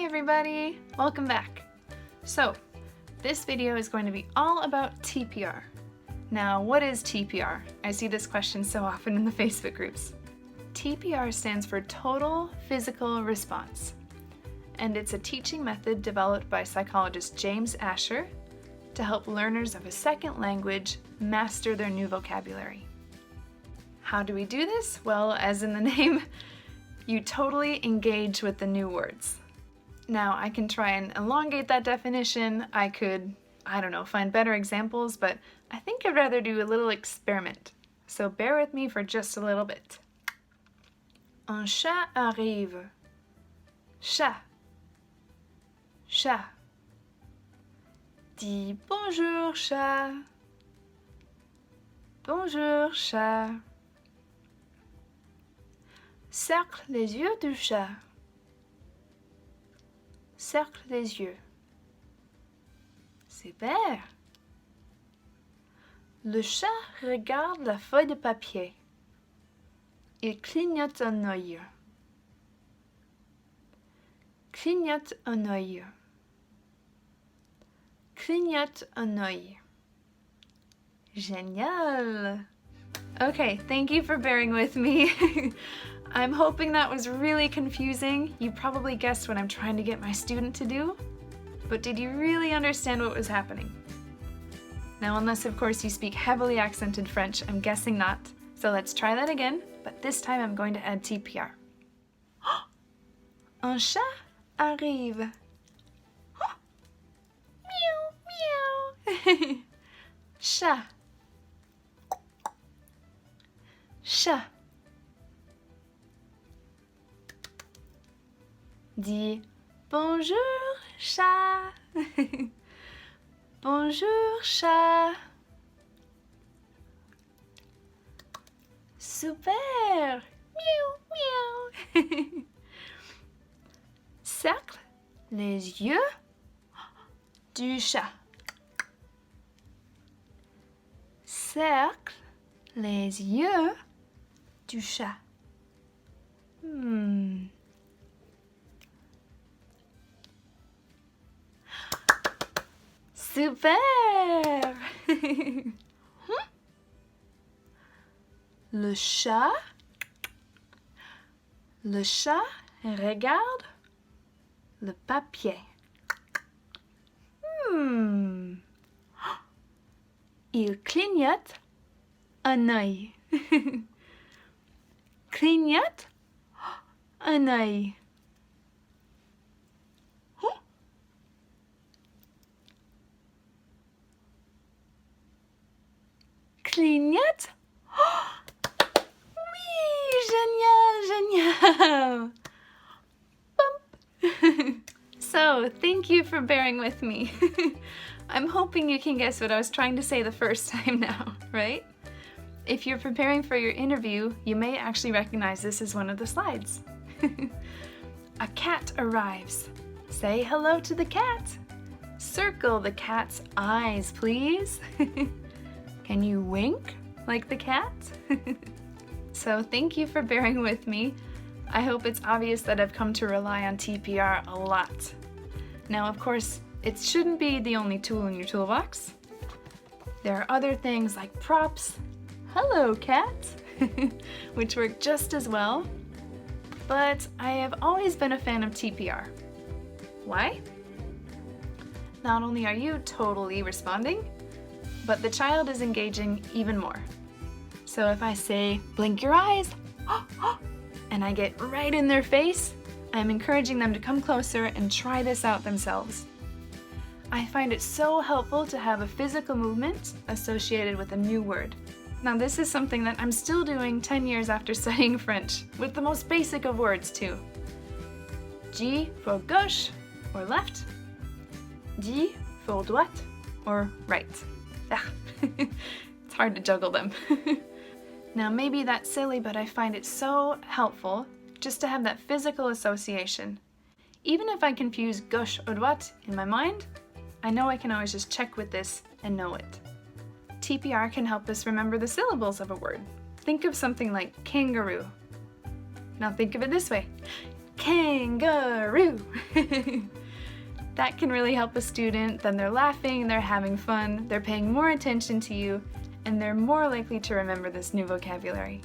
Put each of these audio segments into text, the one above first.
Hi everybody! Welcome back. So, this video is going to be all about TPR. Now, what is TPR? I see this question so often in the Facebook groups. TPR stands for Total Physical Response, and it's a teaching method developed by psychologist James Asher to help learners of a second language master their new vocabulary. How do we do this? Well, as in the name, you totally engage with the new words. Now, I can try and elongate that definition. I could, find better examples, but I think I'd rather do a little experiment. So bear with me for just a little bit. Un chat arrive. Chat. Chat. Dis bonjour, chat. Bonjour, chat. Cercle les yeux du chat. Cercle les yeux. Super. Le chat regarde la feuille de papier. Il clignote un œil. Clignote un œil. Clignote un œil. Génial! Okay, thank you for bearing with me. I'm hoping that was really confusing. You probably guessed what I'm trying to get my student to do, but did you really understand what was happening? Now, unless of course you speak heavily accented French, I'm guessing not. So let's try that again, but this time I'm going to add TPR. Un chat arrive. Meow, meow. Chat. Chat. Dis bonjour, chat. Bonjour, chat. Super. Miaou, miaou. Cercle les yeux du chat. Cercle les yeux du chat. Super! Le chat regarde le papier. Il clignote un œil. Clignote un œil. Clignote. Oui, génial, génial. Bump. So, thank you for bearing with me. I'm hoping you can guess what I was trying to say the first time now, right? If you're preparing for your interview, you may actually recognize this as one of the slides. A cat arrives. Say hello to the cat. Circle the cat's eyes, please. Can you wink like the cat? So thank you for bearing with me. I hope it's obvious that I've come to rely on TPR a lot. Now, of course, it shouldn't be the only tool in your toolbox. There are other things like props, hello cat, which work just as well. But I have always been a fan of TPR. Why? Not only are you totally responding, but the child is engaging even more. So if I say, blink your eyes, and I get right in their face, I'm encouraging them to come closer and try this out themselves. I find it so helpful to have a physical movement associated with a new word. Now, this is something that I'm still doing 10 years after studying French, with the most basic of words too. G for gauche, or left. D for droite, or right. It's hard to juggle them. Now, maybe that's silly, but I find it so helpful just to have that physical association. Even if I confuse gauche or droite in my mind, I know I can always just check with this and know it. TPR can help us remember the syllables of a word. Think of something like kangaroo. Now think of it this way. kangaroo. That can really help a student. Then they're laughing, they're having fun, they're paying more attention to you, and they're more likely to remember this new vocabulary.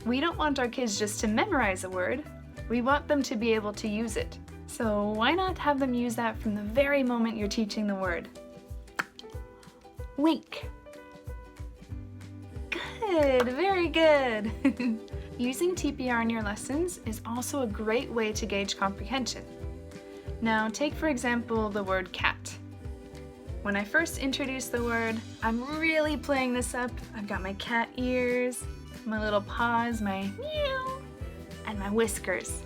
We don't want our kids just to memorize a word, we want them to be able to use it. So why not have them use that from the very moment you're teaching the word? Wink. Good, very good. Using TPR in your lessons is also a great way to gauge comprehension. Now take for example the word cat. When I first introduce the word, I'm really playing this up. I've got my cat ears, my little paws, my meow, and my whiskers,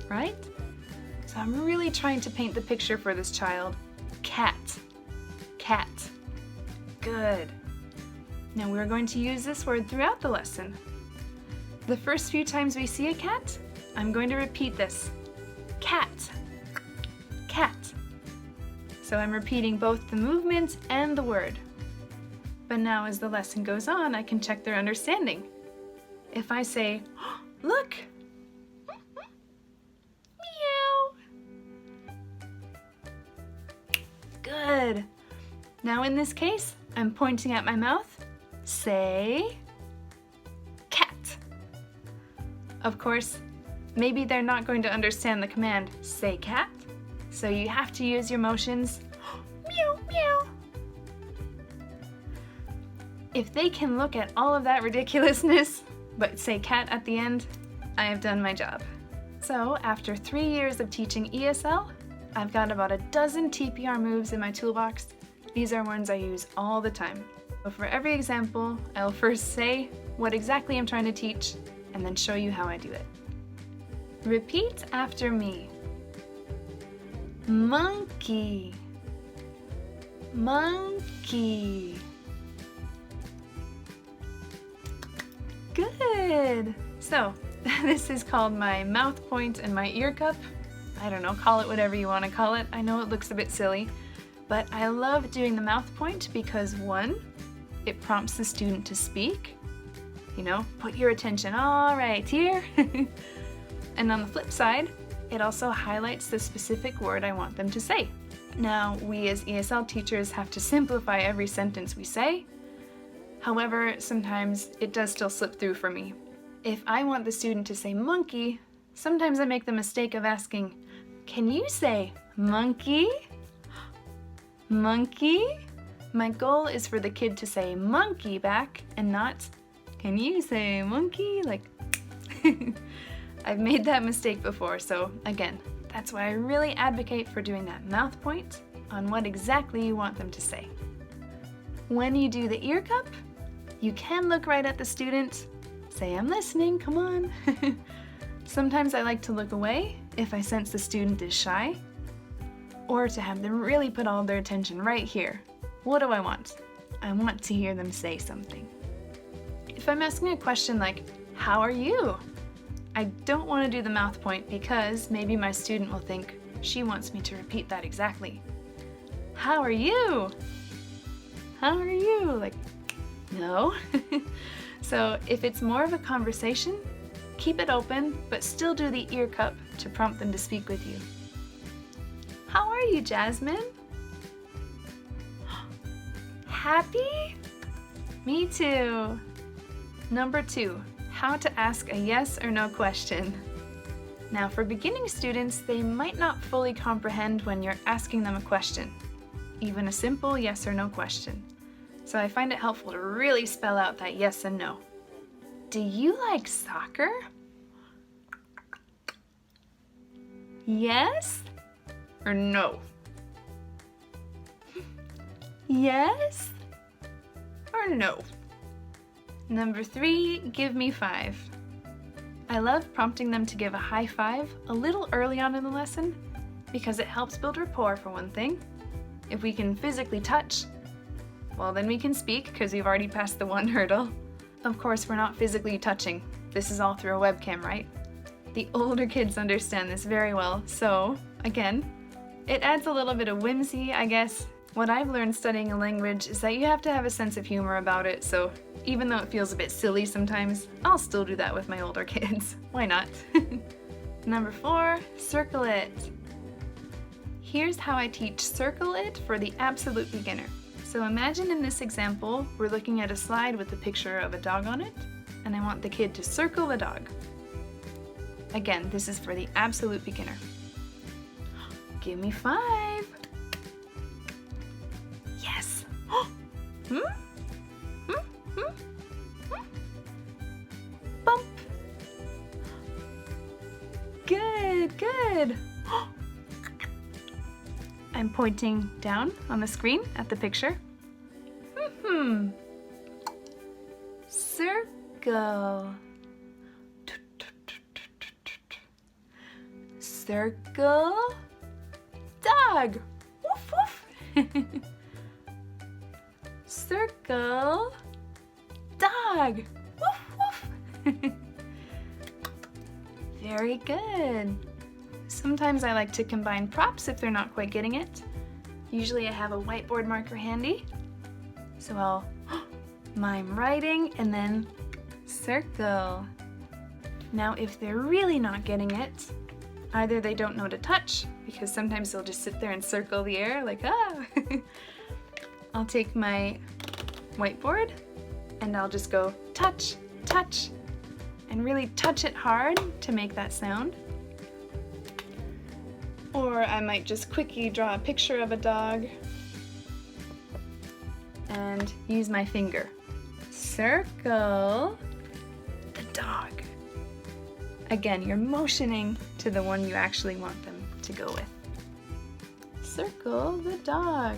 right? So I'm really trying to paint the picture for this child. Cat, cat. Good. Now we're going to use this word throughout the lesson. The first few times we see a cat, I'm going to repeat this. Cat, cat. So I'm repeating both the movement and the word. But now as the lesson goes on, I can check their understanding. If I say, oh, look, meow. Good. Now in this case, I'm pointing at my mouth. Say, cat. Of course, maybe they're not going to understand the command, say cat, so you have to use your motions, meow, meow. If they can look at all of that ridiculousness, but say cat at the end, I have done my job. So after 3 years of teaching ESL, I've got about a dozen TPR moves in my toolbox. These are ones I use all the time. So for every example, I'll first say what exactly I'm trying to teach, and then show you how I do it. Repeat after me. Monkey, monkey. Good. So this is called my mouth point and my ear cup. I don't know, call it whatever you want to call it. I know it looks a bit silly, but I love doing the mouth point because one, it prompts the student to speak. You know, put your attention all right here. And on the flip side, it also highlights the specific word I want them to say. Now, we as ESL teachers have to simplify every sentence we say. However, sometimes it does still slip through for me. If I want the student to say monkey, sometimes I make the mistake of asking, can you say monkey? Monkey? My goal is for the kid to say monkey back and not, can you say monkey? Like, I've made that mistake before, so again, that's why I really advocate for doing that mouth point on what exactly you want them to say. When you do the ear cup, you can look right at the student, say I'm listening, come on. Sometimes I like to look away if I sense the student is shy, or to have them really put all their attention right here. What do I want? I want to hear them say something. If I'm asking a question like, how are you? I don't want to do the mouth point because maybe my student will think she wants me to repeat that exactly. How are you? How are you? Like, no. So if it's more of a conversation, keep it open, but still do the ear cup to prompt them to speak with you. How are you, Jasmine? Happy? Me too. Number 2, how to ask a yes or no question. Now for beginning students, they might not fully comprehend when you're asking them a question, even a simple yes or no question. So I find it helpful to really spell out that yes and no. Do you like soccer? Yes or no? Yes or no? Number 3, give me 5. I love prompting them to give a high five a little early on in the lesson because it helps build rapport for one thing. If we can physically touch, well then we can speak because we've already passed the one hurdle. Of course, we're not physically touching. This is all through a webcam, right? The older kids understand this very well, so again, it adds a little bit of whimsy, I guess. What I've learned studying a language is that you have to have a sense of humor about it, so even though it feels a bit silly sometimes, I'll still do that with my older kids. Why not? Number 4, circle it. Here's how I teach circle it for the absolute beginner. So imagine in this example, we're looking at a slide with a picture of a dog on it, and I want the kid to circle the dog. Again, this is for the absolute beginner. Give me 5. Yes. Bump. Good, good. I'm pointing down on the screen at the picture. Circle. Circle. Dog. Woof, woof. Circle. Dog. Woof, woof. Very good. Sometimes I like to combine props if they're not quite getting it. Usually I have a whiteboard marker handy. So I'll mime writing and then circle. Now if they're really not getting it, either they don't know to touch, because sometimes they'll just sit there and circle the air like, ah. I'll take my whiteboard and I'll just go touch, touch, and really touch it hard to make that sound. Or I might just quickly draw a picture of a dog and use my finger. Circle the dog. Again, you're motioning to the one you actually want them to go with. Circle the dog.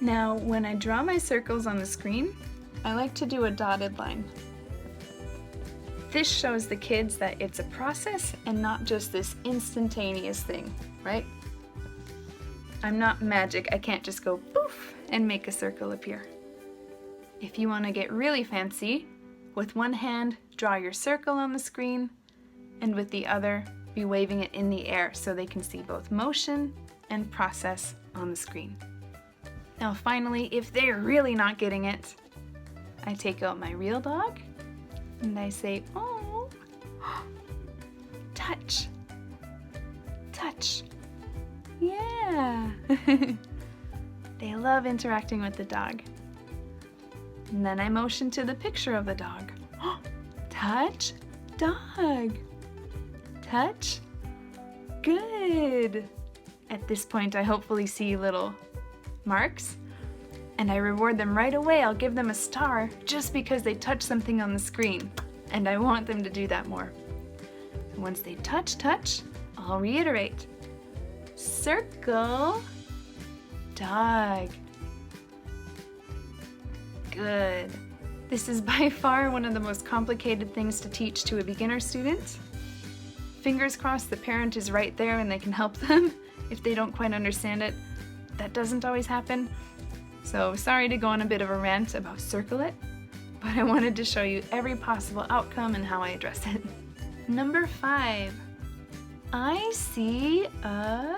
Now, when I draw my circles on the screen, I like to do a dotted line. This shows the kids that it's a process and not just this instantaneous thing, right? I'm not magic. I can't just go poof and make a circle appear. If you want to get really fancy, with one hand, draw your circle on the screen, and with the other, be waving it in the air so they can see both motion and process on the screen. Now finally, if they're really not getting it, I take out my real dog and I say, oh, touch, touch, yeah. They love interacting with the dog. And then I motion to the picture of the dog. Touch, dog, touch, good. At this point, I hopefully see little marks, and I reward them right away. I'll give them a star just because they touched something on the screen, and I want them to do that more. So once they touch, I'll reiterate. Circle, dog. Good. This is by far one of the most complicated things to teach to a beginner student. Fingers crossed the parent is right there and they can help them if they don't quite understand it. That doesn't always happen. So sorry to go on a bit of a rant about circle it, but I wanted to show you every possible outcome and how I address it. Number 5, I see a,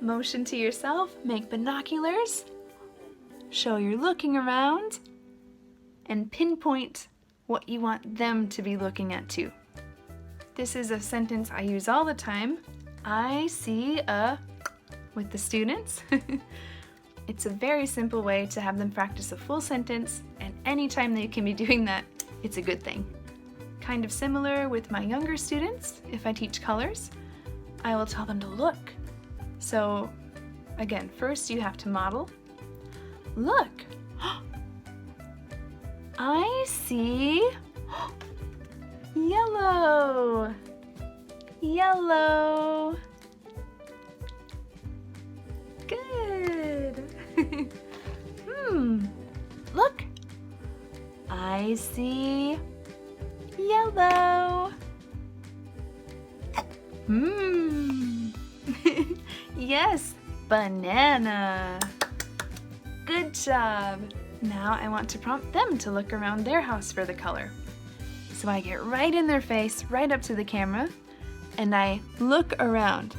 Motion to yourself, make binoculars, show you're looking around, and pinpoint what you want them to be looking at too. This is a sentence I use all the time. I see a with the students. It's a very simple way to have them practice a full sentence, and anytime they can be doing that, it's a good thing. Kind of similar with my younger students, if I teach colors, I will tell them to look. So again, first you have to model. Look, I see yellow, yellow. Good. Look, I see yellow. Yes, banana. Good job. Now I want to prompt them to look around their house for the color. So I get right in their face, right up to the camera, and I look around.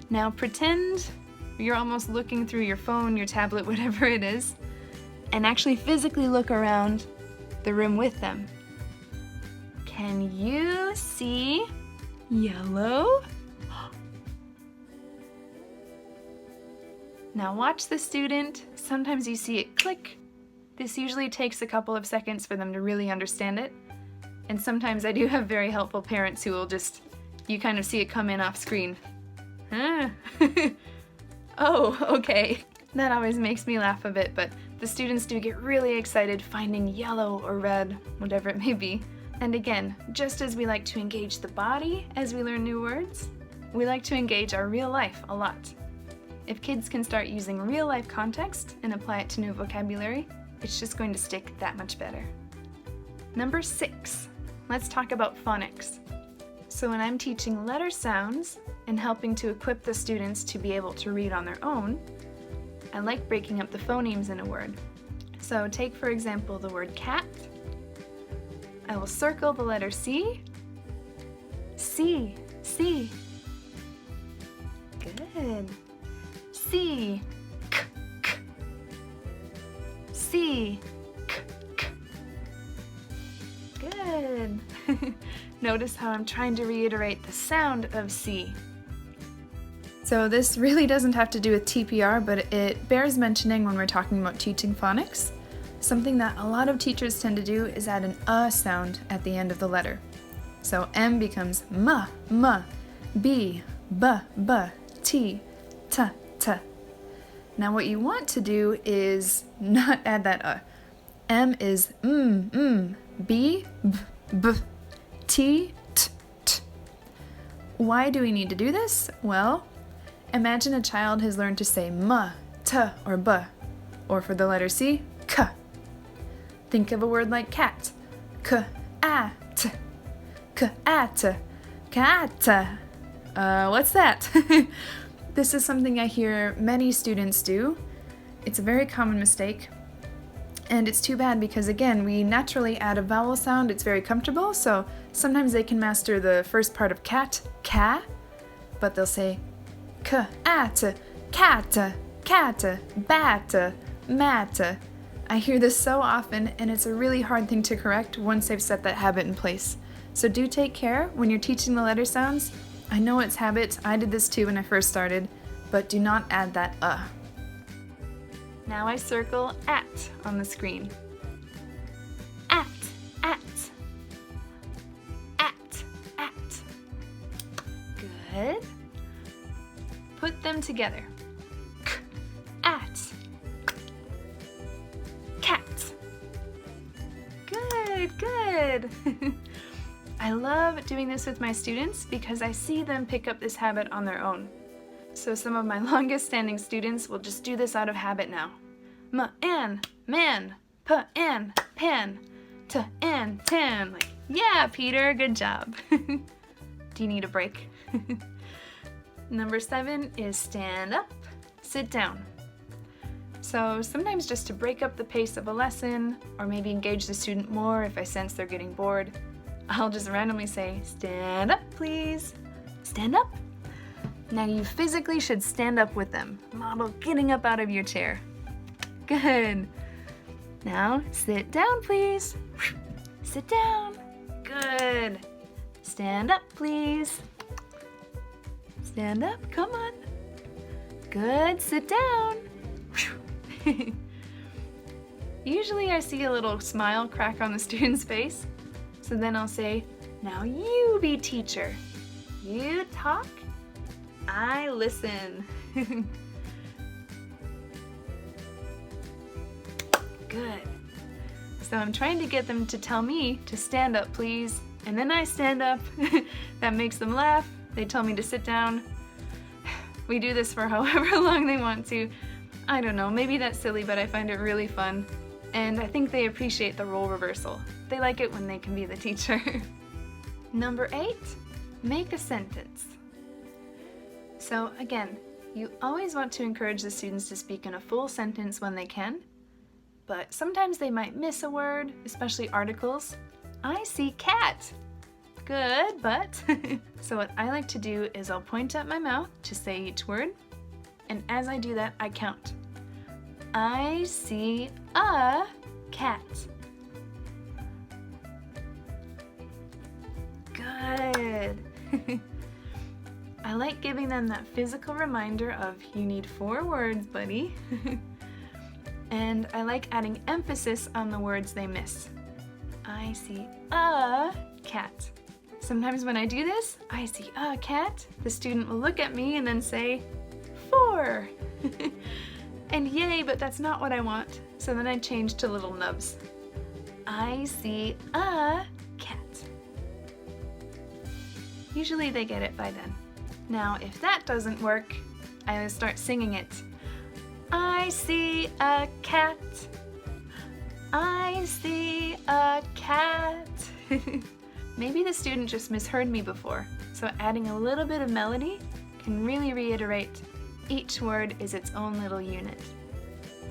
Now pretend you're almost looking through your phone, your tablet, whatever it is, and actually physically look around the room with them. Can you see yellow? Now watch the student. Sometimes you see it click. This usually takes a couple of seconds for them to really understand it. And sometimes I do have very helpful parents who will just, you kind of see it come in off screen. Ah. Oh, okay. That always makes me laugh a bit, but the students do get really excited finding yellow or red, whatever it may be. And again, just as we like to engage the body as we learn new words, we like to engage our real life a lot. If kids can start using real life context and apply it to new vocabulary, it's just going to stick that much better. Number 6, let's talk about phonics. So when I'm teaching letter sounds and helping to equip the students to be able to read on their own, I like breaking up the phonemes in a word. So take for example the word cat. I will circle the letter C. C, C. Good. C, k, k. C, k, k. Good. Notice how I'm trying to reiterate the sound of C. So this really doesn't have to do with TPR, but it bears mentioning when we're talking about teaching phonics. Something that a lot of teachers tend to do is add an sound at the end of the letter. So M becomes M, B, B, T, T, T. Now what you want to do is not add that M is B, B, B, T, T, T. Why do we need to do this? Well, imagine a child has learned to say M, T, or B, or for the letter C, K. Think of a word like cat. K-a-t, k-a-t, cat. What's that? This is something I hear many students do. It's a very common mistake. And it's too bad because, again, we naturally add a vowel sound. It's very comfortable, so sometimes they can master the first part of cat, ca, but they'll say k-at, cat, cat, bat, mat. I hear this so often, and it's a really hard thing to correct once they've set that habit in place. So do take care when you're teaching the letter sounds. I know it's habit. I did this too when I first started, but do not add that Now I circle at on the screen. At, at, at, at. Good. Put them together. K, at, cat. Good, good. I love doing this with my students because I see them pick up this habit on their own. So some of my longest standing students will just do this out of habit now. M-an, man, p-an, pan, t-an, tan. Like, yeah, Peter, good job. Do you need a break? Number 7 is stand up, sit down. So sometimes just to break up the pace of a lesson, or maybe engage the student more if I sense they're getting bored, I'll just randomly say, stand up, please. Stand up. Now you physically should stand up with them. Model getting up out of your chair. Good. Now sit down, please. Sit down. Good. Stand up, please. Stand up, come on. Good, sit down. Usually I see a little smile crack on the student's face. So then I'll say, now you be teacher. You talk, I listen. Good. So I'm trying to get them to tell me to stand up, please. And then I stand up. That makes them laugh. They tell me to sit down. We do this for however long they want to. I don't know, maybe that's silly, but I find it really fun. And I think they appreciate the role reversal. They like it when they can be the teacher. Number 8, make a sentence. So again, you always want to encourage the students to speak in a full sentence when they can, but sometimes they might miss a word, especially articles. I see cat. Good, but... So what I like to do is I'll point at my mouth to say each word, and as I do that, I count. I see a cat. Good. I like giving them that physical reminder of you need 4 words, buddy. And I like adding emphasis on the words they miss. I see a cat. Sometimes when I do this, I see a cat, the student will look at me and then say, 4. And yay, but that's not what I want. So then I change to little nubs. I see a cat. Usually they get it by then. Now, if that doesn't work, I will start singing it. I see a cat. I see a cat. Maybe the student just misheard me before, so adding a little bit of melody can really reiterate each word is its own little unit.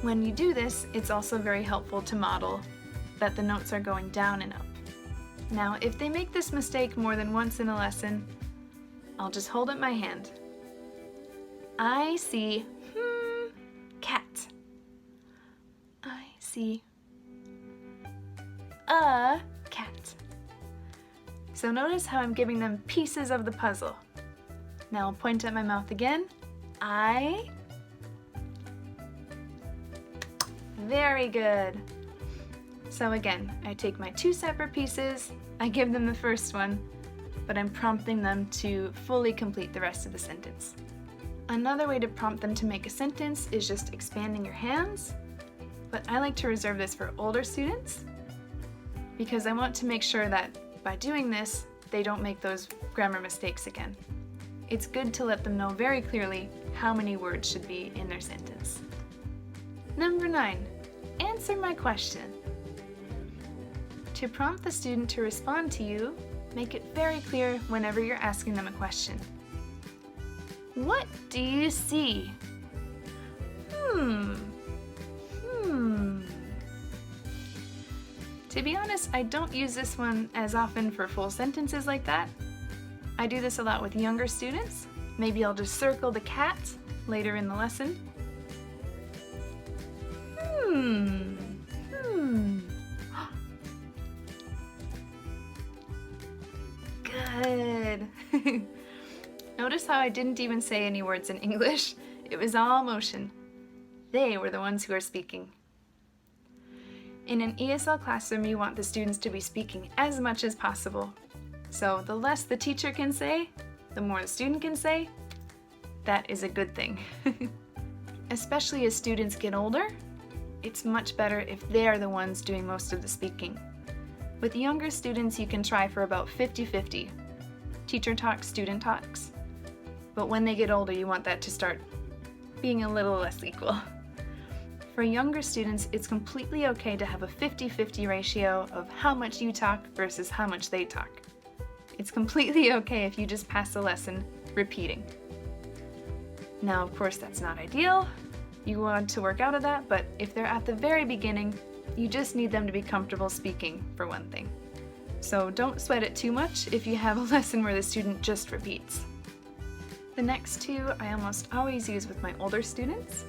When you do this, it's also very helpful to model that the notes are going down and up. Now, if they make this mistake more than once in a lesson, I'll just hold up my hand. I see cat. I see a cat. So notice how I'm giving them pieces of the puzzle. Now I'll point at my mouth again. Very good. So again, I take my 2 separate pieces, I give them the first one, but I'm prompting them to fully complete the rest of the sentence. Another way to prompt them to make a sentence is just expanding your hands, but I like to reserve this for older students because I want to make sure that by doing this, they don't make those grammar mistakes again. It's good to let them know very clearly how many words should be in their sentence. Number 9, answer my question. To prompt the student to respond to you, make it very clear whenever you're asking them a question. What do you see? To be honest, I don't use this one as often for full sentences like that. I do this a lot with younger students. Maybe I'll just circle the cat later in the lesson. Good. Notice how I didn't even say any words in English. It was all motion. They were the ones who are speaking. In an ESL classroom, you want the students to be speaking as much as possible. So the less the teacher can say, the more the student can say. That is a good thing. Especially as students get older, it's much better if they are the ones doing most of the speaking. With younger students, you can try for about 50-50. Teacher talks, student talks. But when they get older, you want that to start being a little less equal. For younger students, it's completely okay to have a 50-50 ratio of how much you talk versus how much they talk. It's completely okay if you just pass the lesson repeating. Now, of course, that's not ideal. You want to work out of that, but if they're at the very beginning, you just need them to be comfortable speaking, for one thing. So don't sweat it too much if you have a lesson where the student just repeats. The next 2 I almost always use with my older students.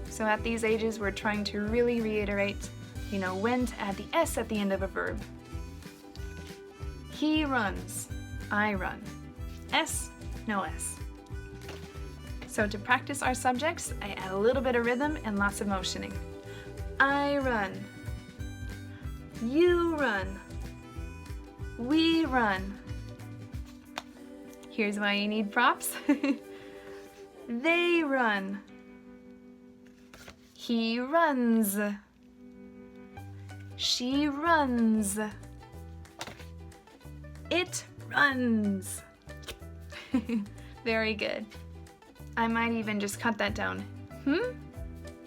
So at these ages, we're trying to really reiterate, when to add the S at the end of a verb. He runs, I run. S, no S. So to practice our subjects, I add a little bit of rhythm and lots of motioning. I run. You run. We run. Here's why you need props. They run. He runs. She runs. It runs. Very good. I might even just cut that down.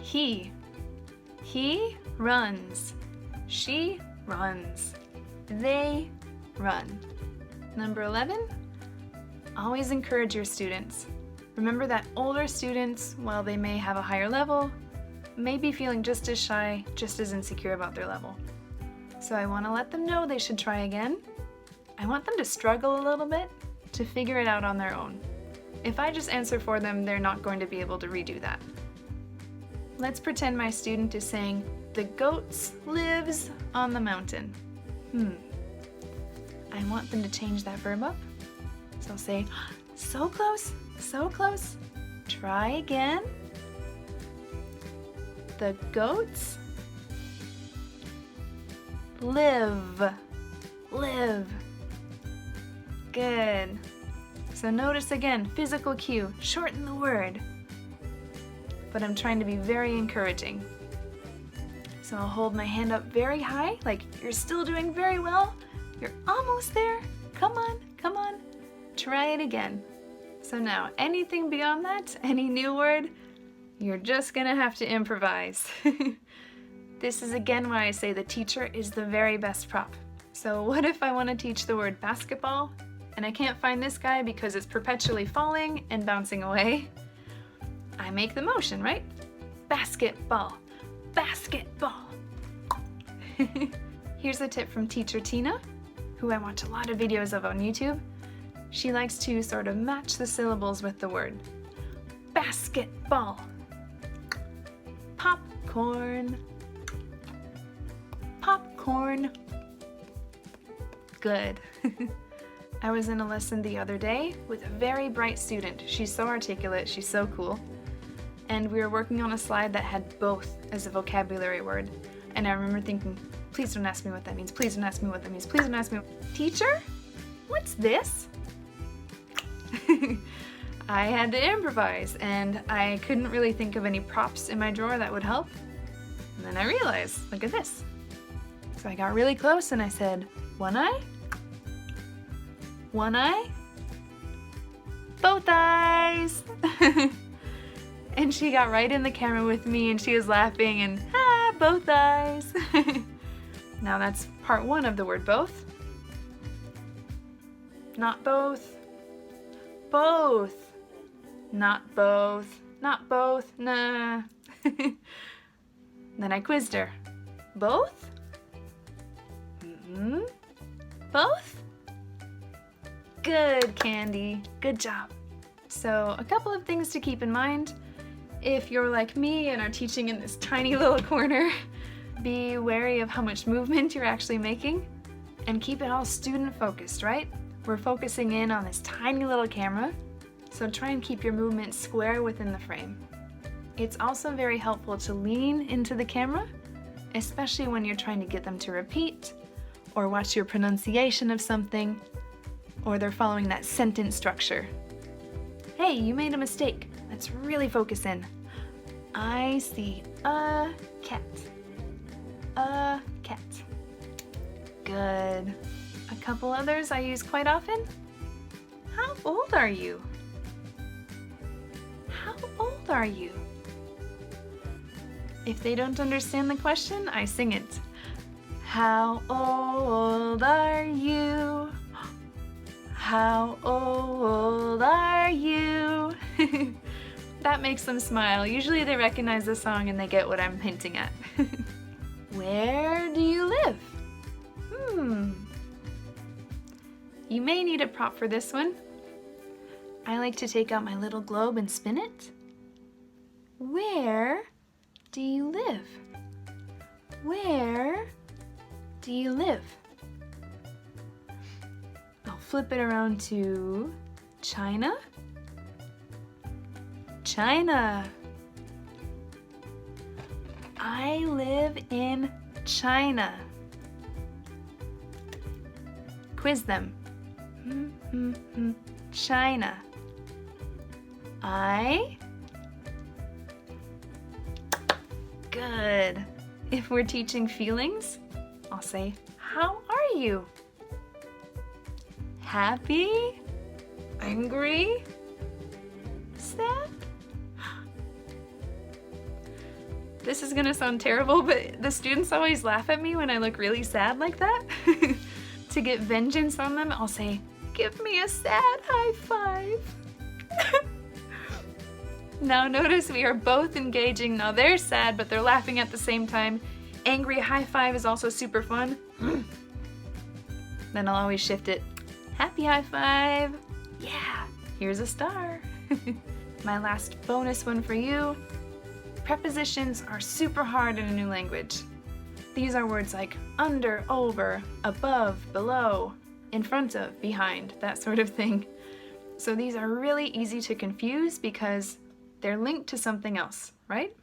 He runs. She runs. They run. Number 11, always encourage your students. Remember that older students, while they may have a higher level, may be feeling just as shy, just as insecure about their level. So I want to let them know they should try again. I want them to struggle a little bit to figure it out on their own. If I just answer for them, they're not going to be able to redo that. Let's pretend my student is saying, "The goats lives on the mountain." I want them to change that verb up So I'll say, so close, so close. Try again. The goats live, live. Good. So notice again, physical cue, shorten the word. But I'm trying to be very encouraging. So I'll hold my hand up very high, like you're still doing very well. You're almost there. Come on, come on. Try it again. So now, anything beyond that, any new word, you're just gonna have to improvise. This is again why I say the teacher is the very best prop. So what if I want to teach the word basketball and I can't find this guy because it's perpetually falling and bouncing away? I make the motion, right? Basketball, basketball. Here's a tip from teacher Tina, who I watch a lot of videos of on YouTube. She likes to sort of match the syllables with the word. Basketball, popcorn, popcorn. Good. I was in a lesson the other day with a very bright student. She's so articulate, she's so cool. And we were working on a slide that had both as a vocabulary word. And I remember thinking, please don't ask me what that means, please don't ask me what that means, please don't ask me. Teacher, what's this? I had to improvise, and I couldn't really think of any props in my drawer that would help. And then I realized, look at this. So I got really close and I said, one eye, one eye, both eyes. And she got right in the camera with me and she was laughing and, both eyes. Now that's part one of the word both. Not both, both, not both, not both, nah. Then I quizzed her. Both? Mm-hmm. Both? Good, Candy. Good job. So a couple of things to keep in mind. If you're like me and are teaching in this tiny little corner, be wary of how much movement you're actually making and keep it all student focused, right? We're focusing in on this tiny little camera, so try and keep your movement square within the frame. It's also very helpful to lean into the camera, especially when you're trying to get them to repeat or watch your pronunciation of something, or they're following that sentence structure. Hey, you made a mistake. Let's really focus in. I see a cat. A cat. Good. A couple others I use quite often. How old are you? How old are you? If they don't understand the question, I sing it. How old are you? How old are you? That makes them smile. Usually they recognize the song and they get what I'm hinting at. Where do you live? You may need a prop for this one. I like to take out my little globe and spin it. Where do you live? Where do you live? I'll flip it around to China. China. I live in China. Quiz them. China. I. Good. If we're teaching feelings, I'll say, how are you? Happy? Angry? Sad? This is gonna sound terrible, but the students always laugh at me when I look really sad like that. To get vengeance on them, I'll say, give me a sad high five. Now notice we are both engaging. Now they're sad, but they're laughing at the same time. Angry high five is also super fun. Then I'll always shift it. Happy high five. Yeah, here's a star. My last bonus one for you. Prepositions are super hard in a new language. These are words like under, over, above, below, in front of, behind, that sort of thing. So these are really easy to confuse because they're linked to something else, right?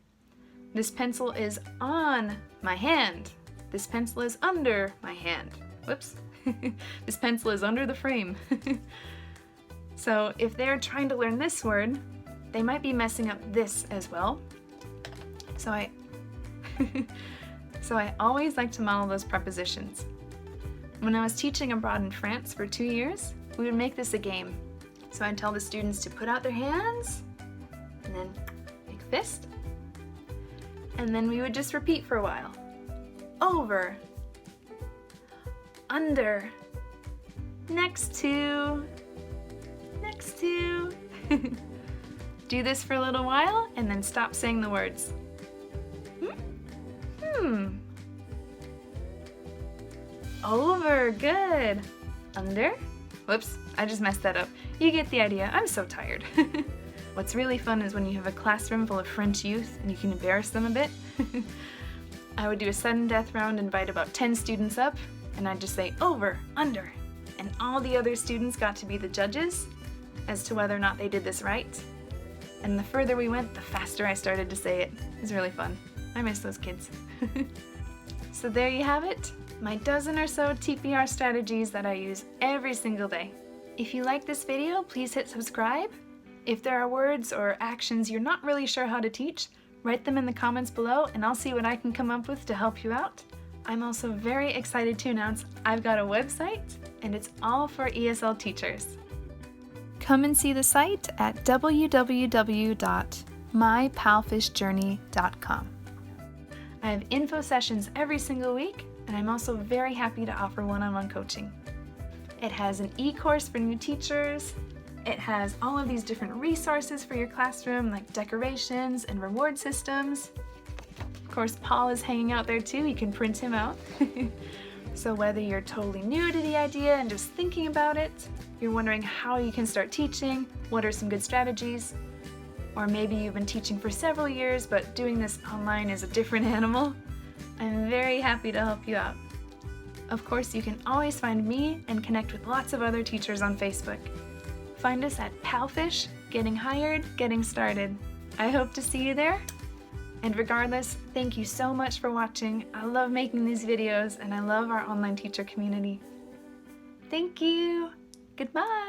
This pencil is on my hand. This pencil is under my hand. Whoops. This pencil is under the frame. So if they're trying to learn this word, they might be messing up this as well. So I always like to model those prepositions. When I was teaching abroad in France for 2 years, we would make this a game. So I'd tell the students to put out their hands, and then make a fist, and then we would just repeat for a while. Over, under, next to, next to. Do this for a little while, and then stop saying the words. Over, good. Under. Whoops, I just messed that up. You get the idea, I'm so tired. What's really fun is when you have a classroom full of French youth and you can embarrass them a bit. I would do a sudden death round, invite about 10 students up, and I'd just say over, under, and all the other students got to be the judges as to whether or not they did this right. And the further we went, the faster I started to say it. It was really fun. I miss those kids. So there you have it, my dozen or so TPR strategies that I use every single day. If you like this video, please hit subscribe. If there are words or actions you're not really sure how to teach, write them in the comments below and I'll see what I can come up with to help you out. I'm also very excited to announce I've got a website and it's all for ESL teachers. Come and see the site at www.mypalfishjourney.com. I have info sessions every single week, and I'm also very happy to offer one-on-one coaching. It has an e-course for new teachers. It has all of these different resources for your classroom, like decorations and reward systems. Of course, Paul is hanging out there too. You can print him out. So whether you're totally new to the idea and just thinking about it, you're wondering how you can start teaching, what are some good strategies, or maybe you've been teaching for several years but doing this online is a different animal, I'm very happy to help you out. Of course, you can always find me and connect with lots of other teachers on Facebook. Find us at Palfish, Getting Hired, Getting Started. I hope to see you there. And regardless, thank you so much for watching. I love making these videos and I love our online teacher community. Thank you. Goodbye.